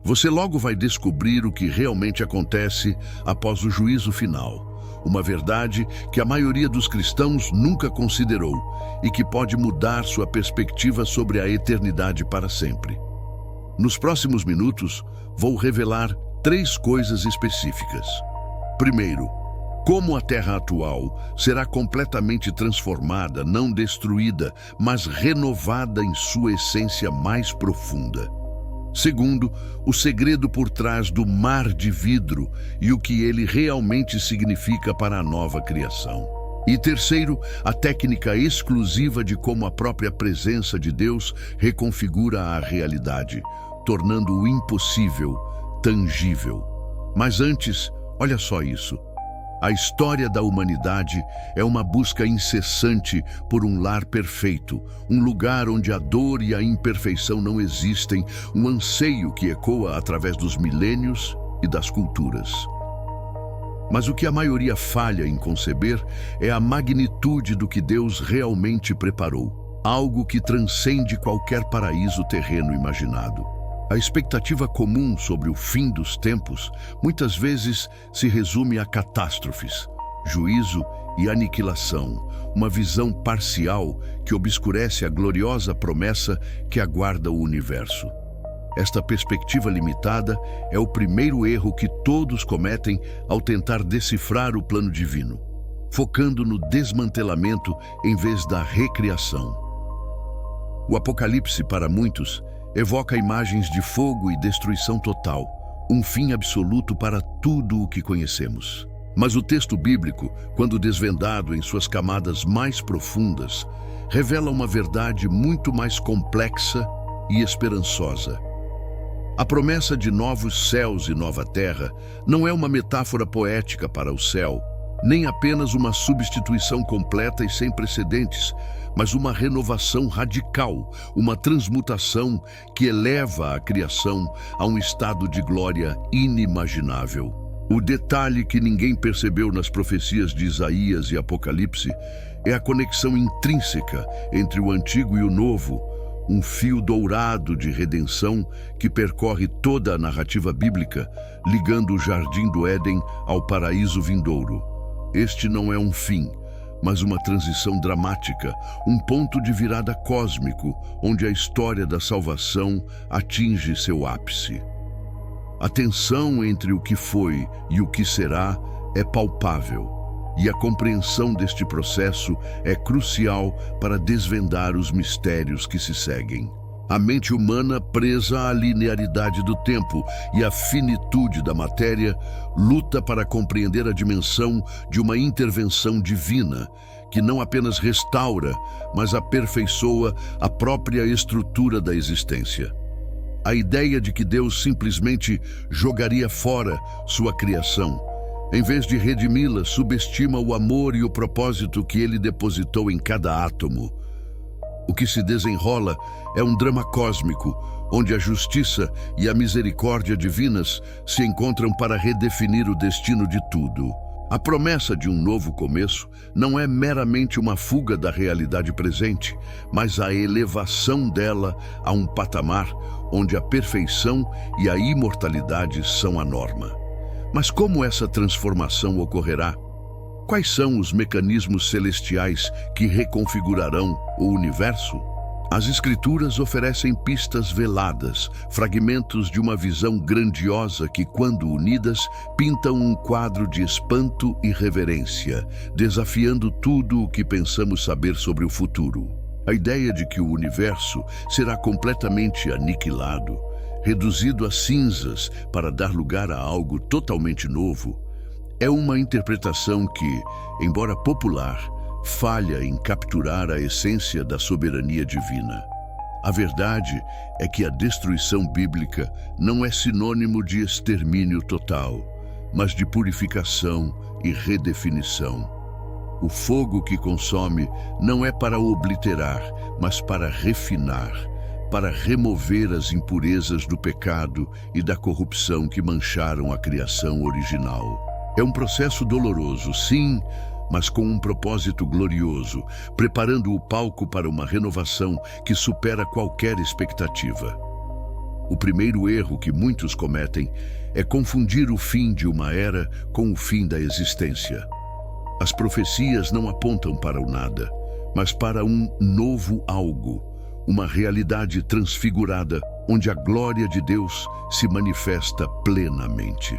Você logo vai descobrir o que realmente acontece após o juízo final. Uma verdade que a maioria dos cristãos nunca considerou e que pode mudar sua perspectiva sobre a eternidade para sempre. Nos próximos minutos, vou revelar 3 coisas específicas. Primeiro, como a Terra atual será completamente transformada, não destruída, mas renovada em sua essência mais profunda. Segundo, o segredo por trás do mar de vidro e o que ele realmente significa para a nova criação. E terceiro, a técnica exclusiva de como a própria presença de Deus reconfigura a realidade, tornando o impossível tangível. Mas antes, olha só isso. A história da humanidade é uma busca incessante por um lar perfeito, um lugar onde a dor e a imperfeição não existem, um anseio que ecoa através dos milênios e das culturas. Mas o que a maioria falha em conceber é a magnitude do que Deus realmente preparou, algo que transcende qualquer paraíso terreno imaginado. A expectativa comum sobre o fim dos tempos muitas vezes se resume a catástrofes, juízo e aniquilação, uma visão parcial que obscurece a gloriosa promessa que aguarda o universo. Esta perspectiva limitada é o primeiro erro que todos cometem ao tentar decifrar o plano divino, focando no desmantelamento em vez da recriação. O Apocalipse, para muitos, evoca imagens de fogo e destruição total, um fim absoluto para tudo o que conhecemos. Mas o texto bíblico, quando desvendado em suas camadas mais profundas, revela uma verdade muito mais complexa e esperançosa. A promessa de novos céus e nova terra não é uma metáfora poética para o céu, nem apenas uma substituição completa e sem precedentes, mas uma renovação radical, uma transmutação que eleva a criação a um estado de glória inimaginável. O detalhe que ninguém percebeu nas profecias de Isaías e Apocalipse é a conexão intrínseca entre o antigo e o novo, um fio dourado de redenção que percorre toda a narrativa bíblica, ligando o jardim do Éden ao paraíso vindouro. Este não é um fim, mas uma transição dramática, um ponto de virada cósmico, onde a história da salvação atinge seu ápice. A tensão entre o que foi e o que será é palpável, e a compreensão deste processo é crucial para desvendar os mistérios que se seguem. A mente humana, presa à linearidade do tempo e à finitude da matéria, luta para compreender a dimensão de uma intervenção divina, que não apenas restaura, mas aperfeiçoa a própria estrutura da existência. A ideia de que Deus simplesmente jogaria fora sua criação, em vez de redimi-la, subestima o amor e o propósito que ele depositou em cada átomo. O que se desenrola é um drama cósmico, onde a justiça e a misericórdia divinas se encontram para redefinir o destino de tudo. A promessa de um novo começo não é meramente uma fuga da realidade presente, mas a elevação dela a um patamar onde a perfeição e a imortalidade são a norma. Mas como essa transformação ocorrerá? Quais são os mecanismos celestiais que reconfigurarão o universo? As Escrituras oferecem pistas veladas, fragmentos de uma visão grandiosa que, quando unidas, pintam um quadro de espanto e reverência, desafiando tudo o que pensamos saber sobre o futuro. A ideia de que o universo será completamente aniquilado, reduzido a cinzas para dar lugar a algo totalmente novo, é uma interpretação que, embora popular, falha em capturar a essência da soberania divina. A verdade é que a destruição bíblica não é sinônimo de extermínio total, mas de purificação e redefinição. O fogo que consome não é para obliterar, mas para refinar, para remover as impurezas do pecado e da corrupção que mancharam a criação original. É um processo doloroso, sim, mas com um propósito glorioso, preparando o palco para uma renovação que supera qualquer expectativa. O primeiro erro que muitos cometem é confundir o fim de uma era com o fim da existência. As profecias não apontam para o nada, mas para um novo algo, uma realidade transfigurada, onde a glória de Deus se manifesta plenamente.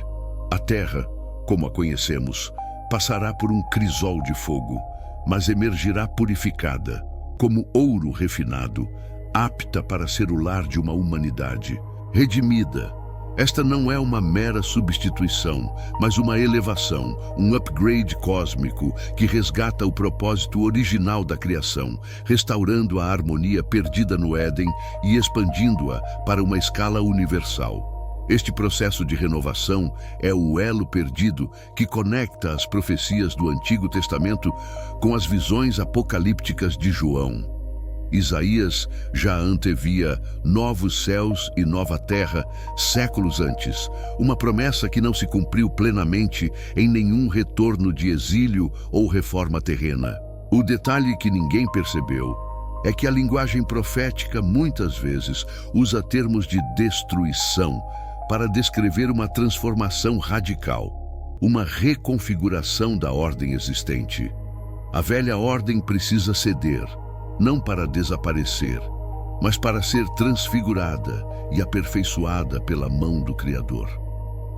A terra, como a conhecemos, passará por um crisol de fogo, mas emergirá purificada, como ouro refinado, apta para ser o lar de uma humanidade redimida. Esta não é uma mera substituição, mas uma elevação, um upgrade cósmico que resgata o propósito original da criação, restaurando a harmonia perdida no Éden e expandindo-a para uma escala universal. Este processo de renovação é o elo perdido que conecta as profecias do Antigo Testamento com as visões apocalípticas de João. Isaías já antevia novos céus e nova terra séculos antes, uma promessa que não se cumpriu plenamente em nenhum retorno de exílio ou reforma terrena. O detalhe que ninguém percebeu é que a linguagem profética muitas vezes usa termos de destruição para descrever uma transformação radical, uma reconfiguração da ordem existente. A velha ordem precisa ceder, não para desaparecer, mas para ser transfigurada e aperfeiçoada pela mão do Criador.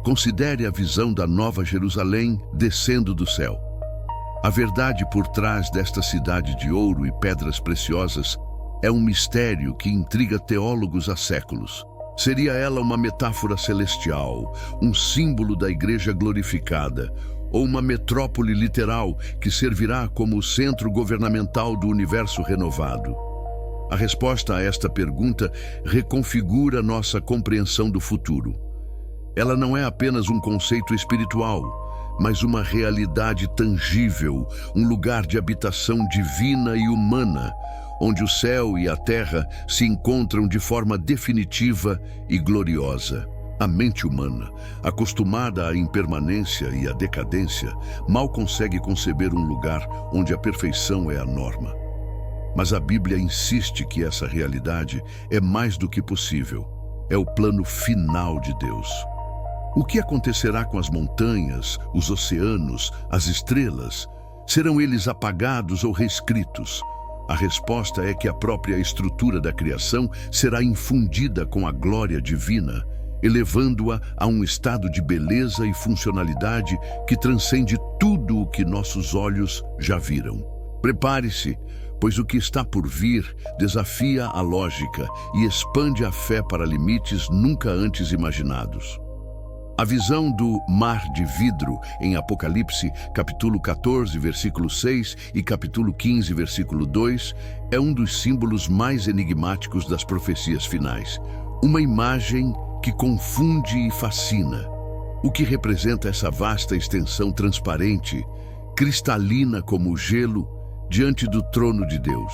Considere a visão da Nova Jerusalém descendo do céu. A verdade por trás desta cidade de ouro e pedras preciosas é um mistério que intriga teólogos há séculos. Seria ela uma metáfora celestial, um símbolo da igreja glorificada, ou uma metrópole literal que servirá como o centro governamental do universo renovado? A resposta a esta pergunta reconfigura nossa compreensão do futuro. Ela não é apenas um conceito espiritual, mas uma realidade tangível, um lugar de habitação divina e humana, onde o céu e a terra se encontram de forma definitiva e gloriosa. A mente humana, acostumada à impermanência e à decadência, mal consegue conceber um lugar onde a perfeição é a norma. Mas a Bíblia insiste que essa realidade é mais do que possível. É o plano final de Deus. O que acontecerá com as montanhas, os oceanos, as estrelas? Serão eles apagados ou reescritos? A resposta é que a própria estrutura da criação será infundida com a glória divina, elevando-a a um estado de beleza e funcionalidade que transcende tudo o que nossos olhos já viram. Prepare-se, pois o que está por vir desafia a lógica e expande a fé para limites nunca antes imaginados. A visão do mar de vidro em Apocalipse, capítulo 14, versículo 6 e capítulo 15, versículo 2, é um dos símbolos mais enigmáticos das profecias finais. Uma imagem que confunde e fascina. O que representa essa vasta extensão transparente, cristalina como o gelo, diante do trono de Deus?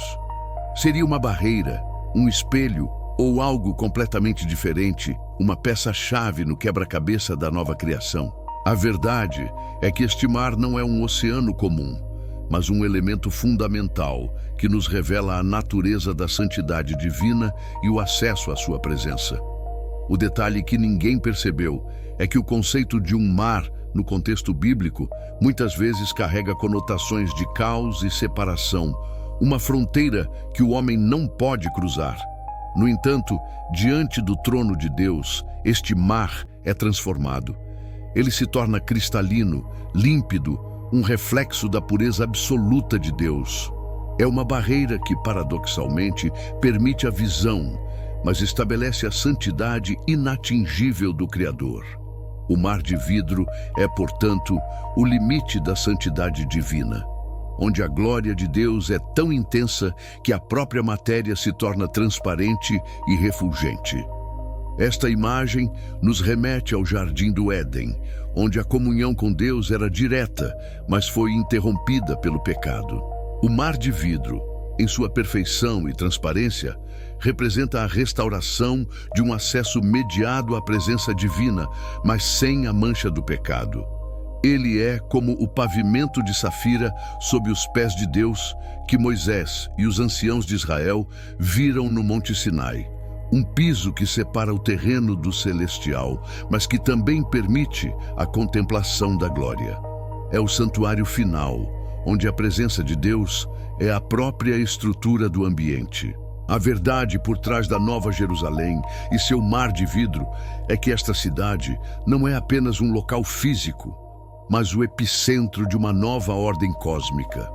Seria uma barreira, um espelho ou algo completamente diferente, uma peça-chave no quebra-cabeça da nova criação? A verdade é que este mar não é um oceano comum, mas um elemento fundamental que nos revela a natureza da santidade divina e o acesso à sua presença. O detalhe que ninguém percebeu é que o conceito de um mar, no contexto bíblico, muitas vezes carrega conotações de caos e separação, uma fronteira que o homem não pode cruzar. No entanto, diante do trono de Deus, este mar é transformado. Ele se torna cristalino, límpido, um reflexo da pureza absoluta de Deus. É uma barreira que, paradoxalmente, permite a visão, mas estabelece a santidade inatingível do Criador. O mar de vidro é, portanto, o limite da santidade divina, onde a glória de Deus é tão intensa que a própria matéria se torna transparente e refulgente. Esta imagem nos remete ao Jardim do Éden, onde a comunhão com Deus era direta, mas foi interrompida pelo pecado. O mar de vidro, em sua perfeição e transparência, representa a restauração de um acesso mediado à presença divina, mas sem a mancha do pecado. Ele é como o pavimento de safira sob os pés de Deus que Moisés e os anciãos de Israel viram no Monte Sinai, Um piso que separa o terreno do celestial, mas que também permite a contemplação da glória. É o santuário final, onde a presença de Deus é a própria estrutura do ambiente. A verdade por trás da Nova Jerusalém e seu mar de vidro é que esta cidade não é apenas um local físico, mas o epicentro de uma nova ordem cósmica.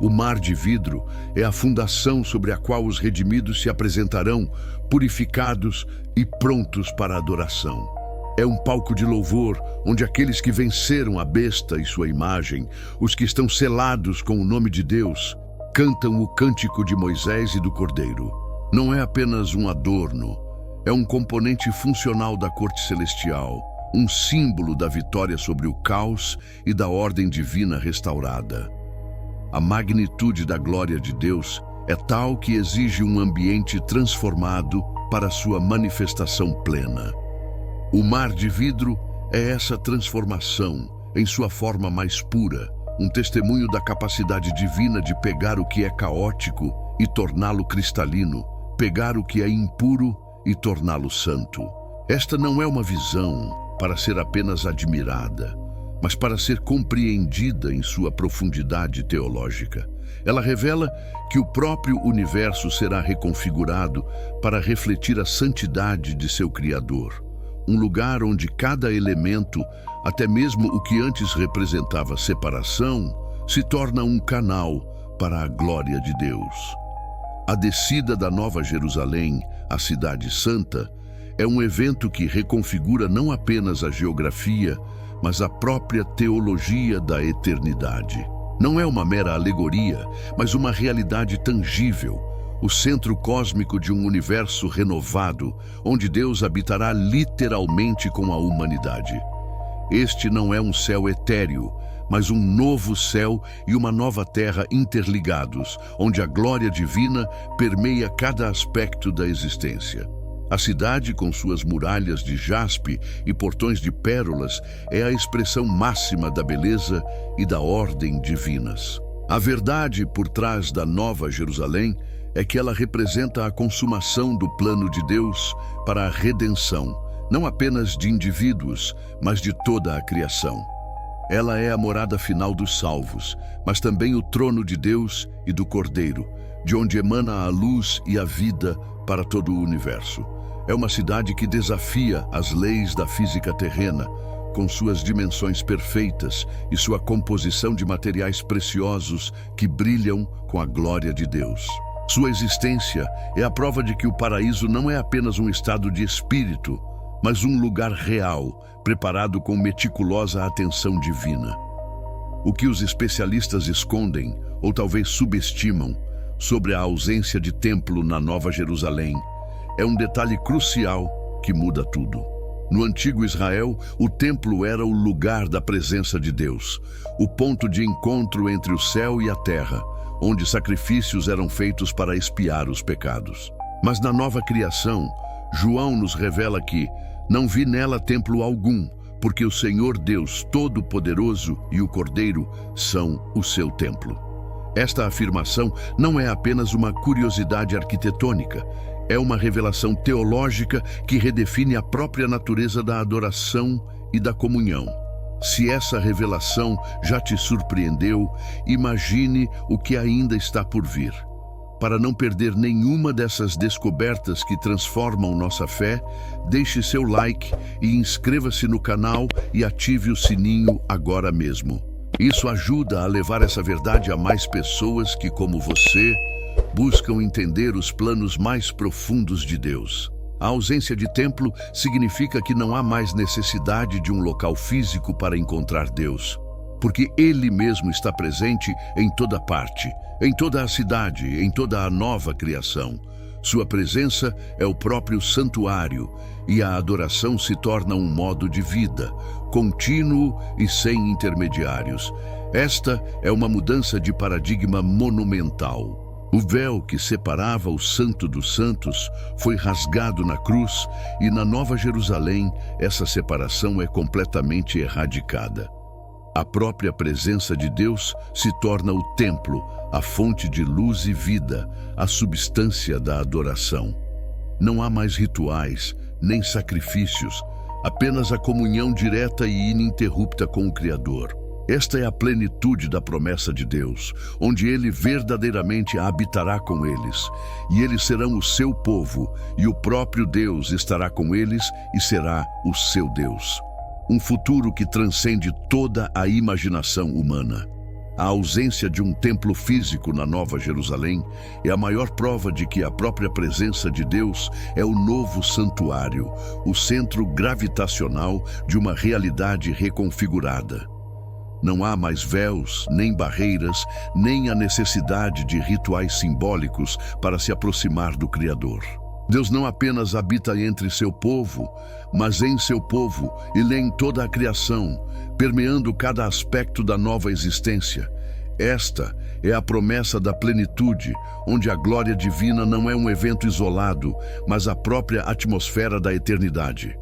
O mar de vidro é a fundação sobre a qual os redimidos se apresentarão, purificados e prontos para a adoração. É um palco de louvor onde aqueles que venceram a besta e sua imagem, os que estão selados com o nome de Deus, cantam o cântico de Moisés e do Cordeiro. Não é apenas um adorno, é um componente funcional da corte celestial, um símbolo da vitória sobre o caos e da ordem divina restaurada. A magnitude da glória de Deus é tal que exige um ambiente transformado para sua manifestação plena. O mar de vidro é essa transformação em sua forma mais pura, um testemunho da capacidade divina de pegar o que é caótico e torná-lo cristalino, pegar o que é impuro e torná-lo santo. Esta não é uma visão para ser apenas admirada, mas para ser compreendida em sua profundidade teológica. Ela revela que o próprio universo será reconfigurado para refletir a santidade de seu Criador. Um lugar onde cada elemento, até mesmo o que antes representava separação, se torna um canal para a glória de Deus. A descida da Nova Jerusalém, a Cidade Santa, é um evento que reconfigura não apenas a geografia, mas a própria teologia da eternidade. Não é uma mera alegoria, mas uma realidade tangível, o centro cósmico de um universo renovado, onde Deus habitará literalmente com a humanidade. Este não é um céu etéreo, mas um novo céu e uma nova terra interligados, onde a glória divina permeia cada aspecto da existência. A cidade, com suas muralhas de jaspe e portões de pérolas, é a expressão máxima da beleza e da ordem divinas. A verdade por trás da Nova Jerusalém é que ela representa a consumação do plano de Deus para a redenção, não apenas de indivíduos, mas de toda a criação. Ela é a morada final dos salvos, mas também o trono de Deus e do Cordeiro, de onde emana a luz e a vida para todo o universo. É uma cidade que desafia as leis da física terrena, com suas dimensões perfeitas e sua composição de materiais preciosos que brilham com a glória de Deus. Sua existência é a prova de que o paraíso não é apenas um estado de espírito, mas um lugar real, preparado com meticulosa atenção divina. O que os especialistas escondem, ou talvez subestimam, sobre a ausência de templo na Nova Jerusalém, é um detalhe crucial que muda tudo. No antigo Israel, o templo era o lugar da presença de Deus, o ponto de encontro entre o céu e a terra, onde sacrifícios eram feitos para expiar os pecados. Mas na nova criação, João nos revela que não vi nela templo algum, porque o Senhor Deus Todo-Poderoso e o Cordeiro são o seu templo. Esta afirmação não é apenas uma curiosidade arquitetônica, é uma revelação teológica que redefine a própria natureza da adoração e da comunhão. Se essa revelação já te surpreendeu, imagine o que ainda está por vir. Para não perder nenhuma dessas descobertas que transformam nossa fé, deixe seu like e inscreva-se no canal e ative o sininho agora mesmo. Isso ajuda a levar essa verdade a mais pessoas que, como você, buscam entender os planos mais profundos de Deus. A ausência de templo significa que não há mais necessidade de um local físico para encontrar Deus, porque Ele mesmo está presente em toda parte, em toda a cidade, em toda a nova criação. Sua presença é o próprio santuário e a adoração se torna um modo de vida, contínuo e sem intermediários. Esta é uma mudança de paradigma monumental. O véu que separava o Santo dos Santos foi rasgado na cruz e na Nova Jerusalém essa separação é completamente erradicada. A própria presença de Deus se torna o templo, a fonte de luz e vida, a substância da adoração. Não há mais rituais, nem sacrifícios, apenas a comunhão direta e ininterrupta com o Criador. Esta é a plenitude da promessa de Deus, onde Ele verdadeiramente habitará com eles, e eles serão o seu povo, e o próprio Deus estará com eles e será o seu Deus. Um futuro que transcende toda a imaginação humana. A ausência de um templo físico na Nova Jerusalém é a maior prova de que a própria presença de Deus é o novo santuário, o centro gravitacional de uma realidade reconfigurada. Não há mais véus, nem barreiras, nem a necessidade de rituais simbólicos para se aproximar do Criador. Deus não apenas habita entre seu povo, mas em seu povo e em toda a criação, permeando cada aspecto da nova existência. Esta é a promessa da plenitude, onde a glória divina não é um evento isolado, mas a própria atmosfera da eternidade.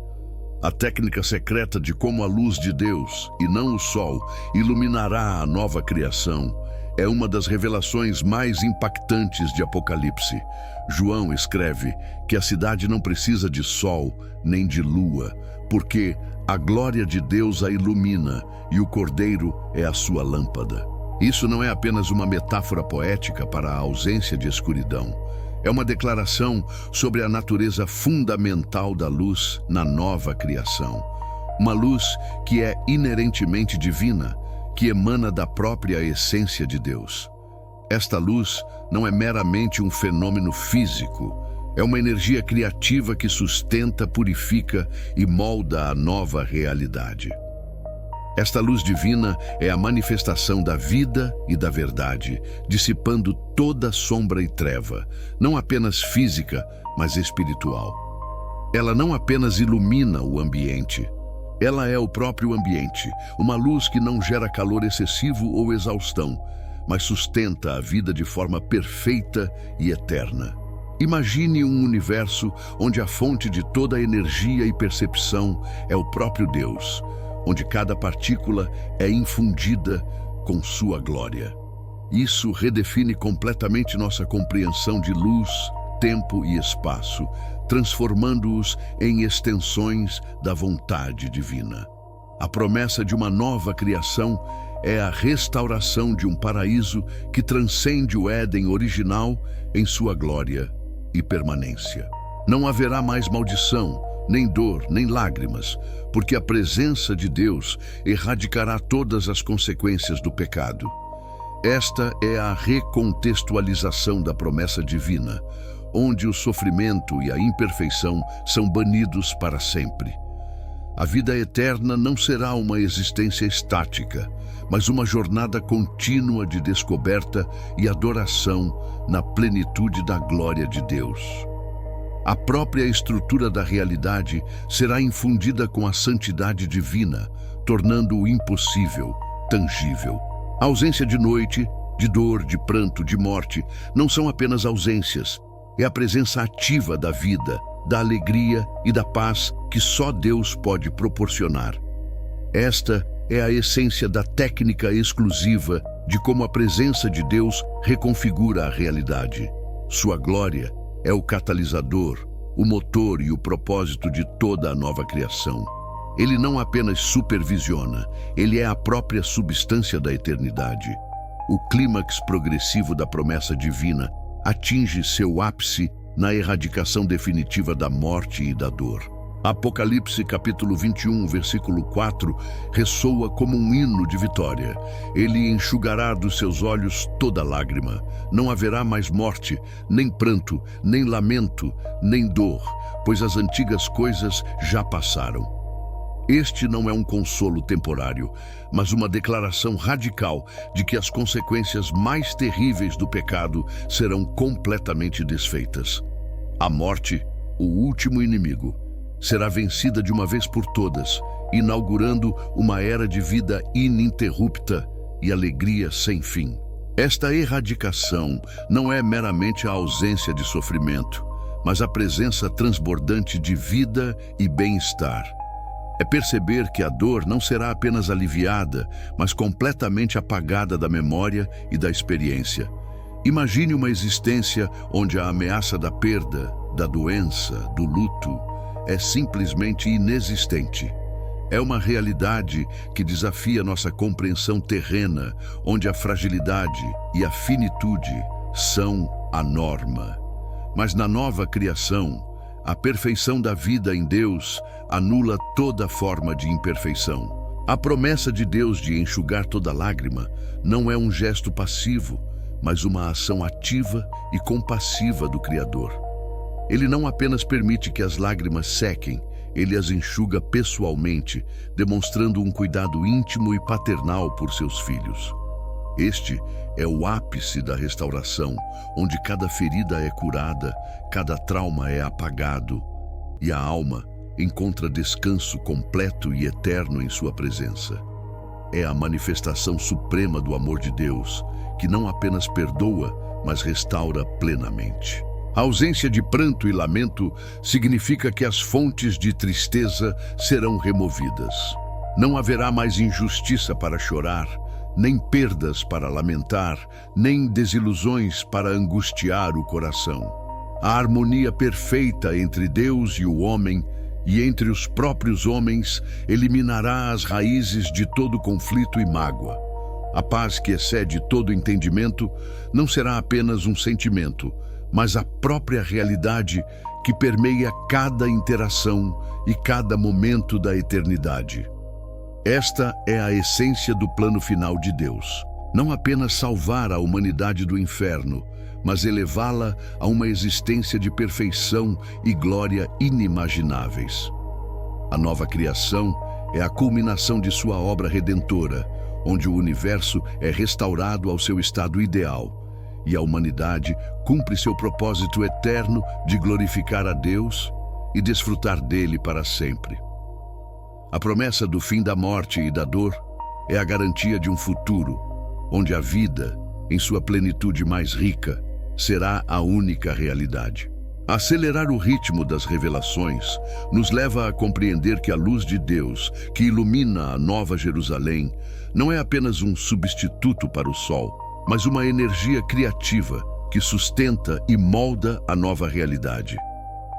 A técnica secreta de como a luz de Deus, e não o sol, iluminará a nova criação é uma das revelações mais impactantes de Apocalipse. João escreve que a cidade não precisa de sol nem de lua, porque a glória de Deus a ilumina e o Cordeiro é a sua lâmpada. Isso não é apenas uma metáfora poética para a ausência de escuridão. É uma declaração sobre a natureza fundamental da luz na nova criação. Uma luz que é inerentemente divina, que emana da própria essência de Deus. Esta luz não é meramente um fenômeno físico, é uma energia criativa que sustenta, purifica e molda a nova realidade. Esta luz divina é a manifestação da vida e da verdade, dissipando toda sombra e treva, não apenas física, mas espiritual. Ela não apenas ilumina o ambiente, ela é o próprio ambiente, uma luz que não gera calor excessivo ou exaustão, mas sustenta a vida de forma perfeita e eterna. Imagine um universo onde a fonte de toda a energia e percepção é o próprio Deus, onde cada partícula é infundida com sua glória. Isso redefine completamente nossa compreensão de luz, tempo e espaço, transformando-os em extensões da vontade divina. A promessa de uma nova criação é a restauração de um paraíso que transcende o Éden original em sua glória e permanência. Não haverá mais maldição, nem dor, nem lágrimas, porque a presença de Deus erradicará todas as consequências do pecado. Esta é a recontextualização da promessa divina, onde o sofrimento e a imperfeição são banidos para sempre. A vida eterna não será uma existência estática, mas uma jornada contínua de descoberta e adoração na plenitude da glória de Deus. A própria estrutura da realidade será infundida com a santidade divina, tornando o impossível tangível. A ausência de noite, de dor, de pranto, de morte, não são apenas ausências. É a presença ativa da vida, da alegria e da paz que só Deus pode proporcionar. Esta é a essência da técnica exclusiva de como a presença de Deus reconfigura a realidade. Sua glória é o catalisador, o motor e o propósito de toda a nova criação. Ele não apenas supervisiona, ele é a própria substância da eternidade. O clímax progressivo da promessa divina atinge seu ápice na erradicação definitiva da morte e da dor. Apocalipse capítulo 21, versículo 4, ressoa como um hino de vitória. Ele enxugará dos seus olhos toda lágrima. Não haverá mais morte, nem pranto, nem lamento, nem dor, pois as antigas coisas já passaram. Este não é um consolo temporário, mas uma declaração radical de que as consequências mais terríveis do pecado serão completamente desfeitas. A morte, o último inimigo, será vencida de uma vez por todas, inaugurando uma era de vida ininterrupta e alegria sem fim. Esta erradicação não é meramente a ausência de sofrimento, mas a presença transbordante de vida e bem-estar. É perceber que a dor não será apenas aliviada, mas completamente apagada da memória e da experiência. Imagine uma existência onde a ameaça da perda, da doença, do luto, é simplesmente inexistente. É uma realidade que desafia nossa compreensão terrena, onde a fragilidade e a finitude são a norma. Mas na nova criação, a perfeição da vida em Deus anula toda forma de imperfeição. A promessa de Deus de enxugar toda lágrima não é um gesto passivo, mas uma ação ativa e compassiva do Criador. Ele não apenas permite que as lágrimas sequem, ele as enxuga pessoalmente, demonstrando um cuidado íntimo e paternal por seus filhos. Este é o ápice da restauração, onde cada ferida é curada, cada trauma é apagado e a alma encontra descanso completo e eterno em sua presença. É a manifestação suprema do amor de Deus, que não apenas perdoa, mas restaura plenamente. A ausência de pranto e lamento significa que as fontes de tristeza serão removidas. Não haverá mais injustiça para chorar, nem perdas para lamentar, nem desilusões para angustiar o coração. A harmonia perfeita entre Deus e o homem e entre os próprios homens eliminará as raízes de todo conflito e mágoa. A paz que excede todo entendimento não será apenas um sentimento, mas a própria realidade que permeia cada interação e cada momento da eternidade. Esta é a essência do plano final de Deus. Não apenas salvar a humanidade do inferno, mas elevá-la a uma existência de perfeição e glória inimagináveis. A nova criação é a culminação de sua obra redentora, onde o universo é restaurado ao seu estado ideal, e a humanidade cumpre seu propósito eterno de glorificar a Deus e desfrutar dele para sempre. A promessa do fim da morte e da dor é a garantia de um futuro, onde a vida, em sua plenitude mais rica, será a única realidade. Acelerar o ritmo das revelações nos leva a compreender que a luz de Deus, que ilumina a Nova Jerusalém, não é apenas um substituto para o sol, mas uma energia criativa que sustenta e molda a nova realidade.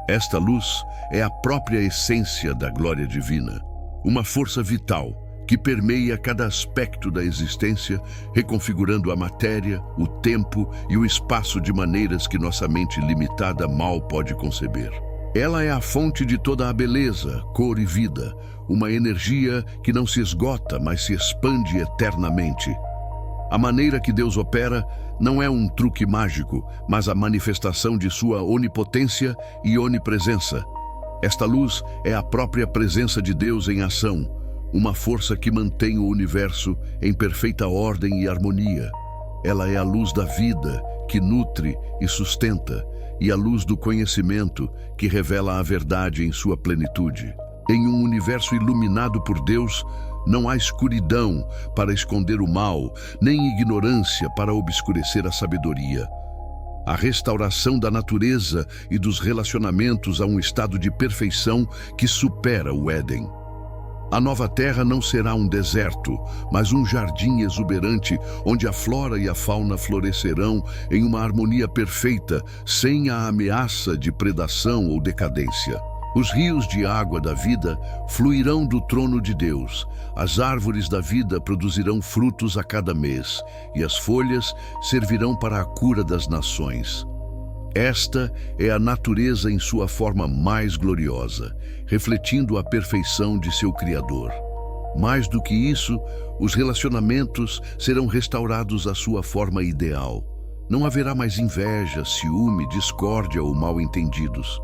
Esta luz é a própria essência da glória divina, uma força vital que permeia cada aspecto da existência, reconfigurando a matéria, o tempo e o espaço de maneiras que nossa mente limitada mal pode conceber. Ela é a fonte de toda a beleza, cor e vida, uma energia que não se esgota, mas se expande eternamente. A maneira que Deus opera não é um truque mágico, mas a manifestação de sua onipotência e onipresença. Esta luz é a própria presença de Deus em ação, uma força que mantém o universo em perfeita ordem e harmonia. Ela é a luz da vida, que nutre e sustenta, e a luz do conhecimento, que revela a verdade em sua plenitude. Em um universo iluminado por Deus, não há escuridão para esconder o mal, nem ignorância para obscurecer a sabedoria. A restauração da natureza e dos relacionamentos a um estado de perfeição que supera o Éden. A nova terra não será um deserto, mas um jardim exuberante onde a flora e a fauna florescerão em uma harmonia perfeita, sem a ameaça de predação ou decadência. Os rios de água da vida fluirão do trono de Deus, as árvores da vida produzirão frutos a cada mês, e as folhas servirão para a cura das nações. Esta é a natureza em sua forma mais gloriosa, refletindo a perfeição de seu Criador. Mais do que isso, os relacionamentos serão restaurados à sua forma ideal. Não haverá mais inveja, ciúme, discórdia ou mal-entendidos.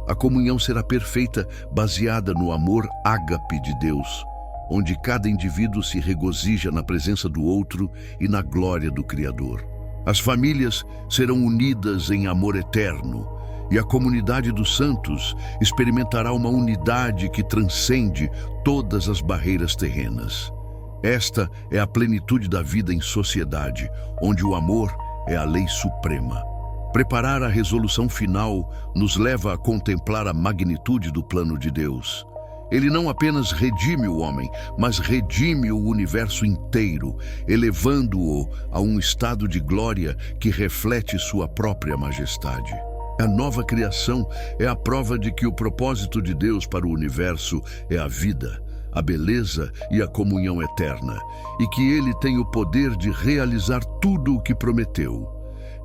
A comunhão será perfeita, baseada no amor ágape de Deus, onde cada indivíduo se regozija na presença do outro e na glória do Criador. As famílias serão unidas em amor eterno, e a comunidade dos santos experimentará uma unidade que transcende todas as barreiras terrenas. Esta é a plenitude da vida em sociedade, onde o amor é a lei suprema. Preparar a resolução final nos leva a contemplar a magnitude do plano de Deus. Ele não apenas redime o homem, mas redime o universo inteiro, elevando-o a um estado de glória que reflete sua própria majestade. A nova criação é a prova de que o propósito de Deus para o universo é a vida, a beleza e a comunhão eterna, e que Ele tem o poder de realizar tudo o que prometeu.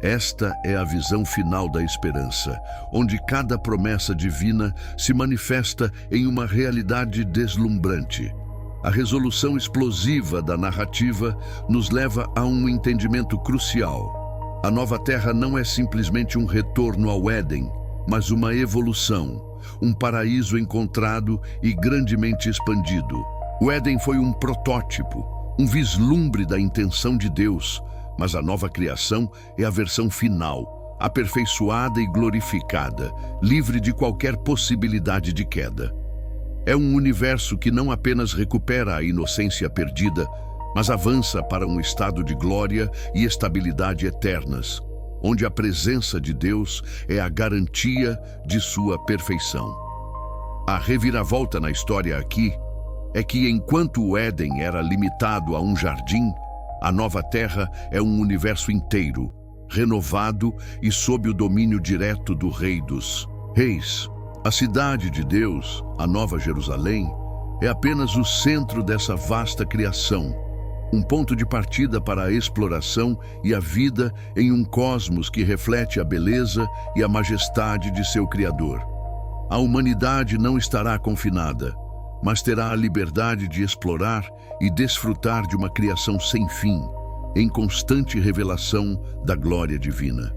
Esta é a visão final da esperança, onde cada promessa divina se manifesta em uma realidade deslumbrante. A resolução explosiva da narrativa nos leva a um entendimento crucial. A nova terra não é simplesmente um retorno ao Éden, mas uma evolução, um paraíso encontrado e grandemente expandido. O Éden foi um protótipo, um vislumbre da intenção de Deus, mas a nova criação é a versão final, aperfeiçoada e glorificada, livre de qualquer possibilidade de queda. É um universo que não apenas recupera a inocência perdida, mas avança para um estado de glória e estabilidade eternas, onde a presença de Deus é a garantia de sua perfeição. A reviravolta na história aqui é que, enquanto o Éden era limitado a um jardim, a nova terra é um universo inteiro, renovado e sob o domínio direto do Rei dos Reis. A cidade de Deus, a Nova Jerusalém, é apenas o centro dessa vasta criação, um ponto de partida para a exploração e a vida em um cosmos que reflete a beleza e a majestade de seu Criador. A humanidade não estará confinada, mas terá a liberdade de explorar e desfrutar de uma criação sem fim, em constante revelação da glória divina.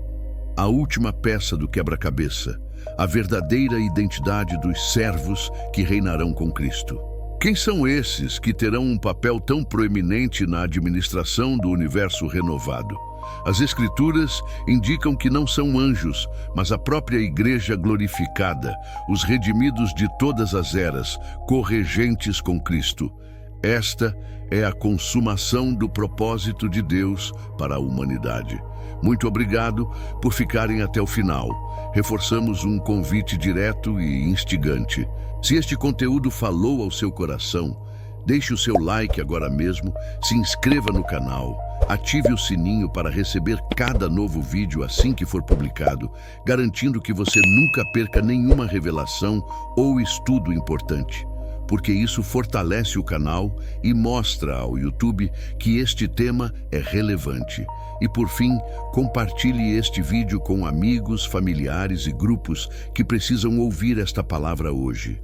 A última peça do quebra-cabeça, a verdadeira identidade dos servos que reinarão com Cristo. Quem são esses que terão um papel tão proeminente na administração do universo renovado? As Escrituras indicam que não são anjos, mas a própria Igreja glorificada, os redimidos de todas as eras, corregentes com Cristo. Esta é a consumação do propósito de Deus para a humanidade. Muito obrigado por ficarem até o final. Reforçamos um convite direto e instigante. Se este conteúdo falou ao seu coração, deixe o seu like agora mesmo, se inscreva no canal, ative o sininho para receber cada novo vídeo assim que for publicado, garantindo que você nunca perca nenhuma revelação ou estudo importante, porque isso fortalece o canal e mostra ao YouTube que este tema é relevante. E por fim, compartilhe este vídeo com amigos, familiares e grupos que precisam ouvir esta palavra hoje.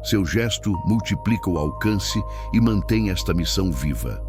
Seu gesto multiplica o alcance e mantém esta missão viva.